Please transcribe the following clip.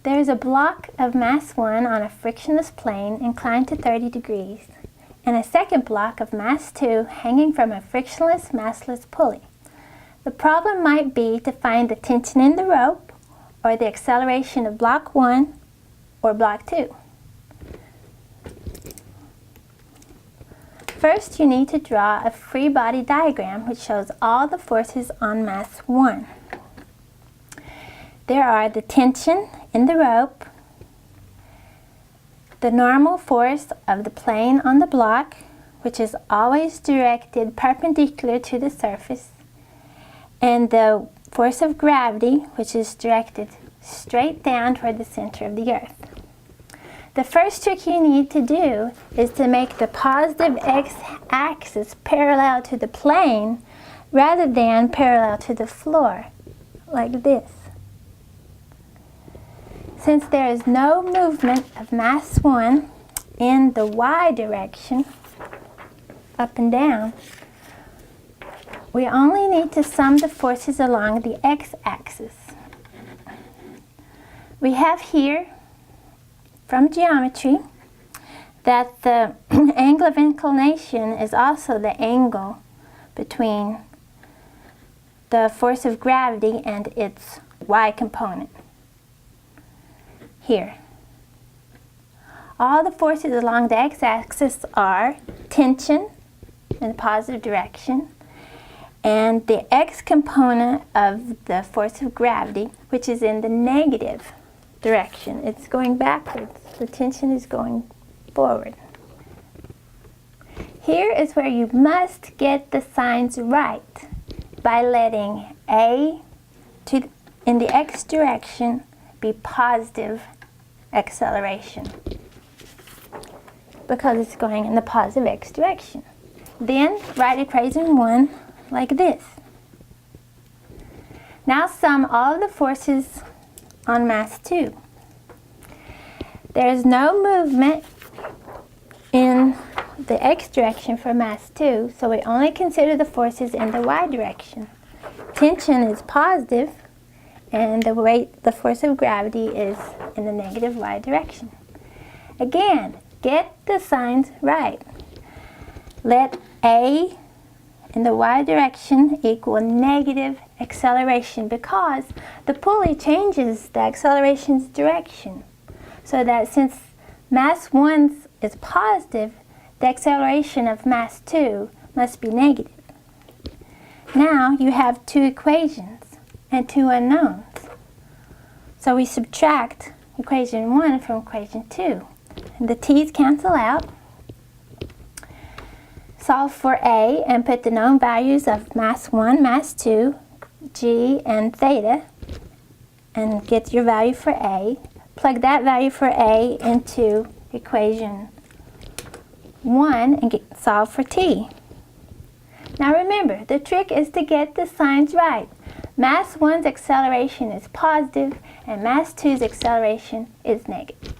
There is a block of mass 1 on a frictionless plane inclined to 30 degrees, and a second block of mass 2 hanging from a frictionless, massless pulley. The problem might be to find the tension in the rope, or the acceleration of block 1 or block 2. First, you need to draw a free body diagram which shows all the forces on mass 1. There are the tension in the rope, the normal force of the plane on the block, which is always directed perpendicular to the surface, and the force of gravity, which is directed straight down toward the center of the earth. The first trick you need to do is to make the positive x-axis parallel to the plane rather than parallel to the floor, like this. Since there is no movement of mass 1 in the y direction, up and down, we only need to sum the forces along the x-axis. We have here, from geometry, that the angle of inclination is also the angle between the force of gravity and its y component. Here. All the forces along the x-axis are tension in the positive direction, and the x component of the force of gravity, which is in the negative direction. It's going backwards. The tension is going forward. Here is where you must get the signs right by letting A in the x direction be positive acceleration, because it's going in the positive x direction. Then write equation 1 like this. Now sum all of the forces on mass 2. There is no movement in the x direction for mass 2, so we only consider the forces in the y direction. Tension is positive, and the force of gravity is in the negative y direction. Again, get the signs right. Let A in the y direction equal negative acceleration, because the pulley changes the acceleration's direction. So that since mass 1 is positive, the acceleration of mass 2 must be negative. Now you have two equations and two unknowns. So we subtract equation 1 from equation 2. And the t's cancel out. Solve for A and put the known values of mass 1, mass 2, g, and theta, and get your value for A. Plug that value for A into equation 1 and solve for t. Now remember, the trick is to get the signs right. Mass 1's acceleration is positive and mass 2's acceleration is negative.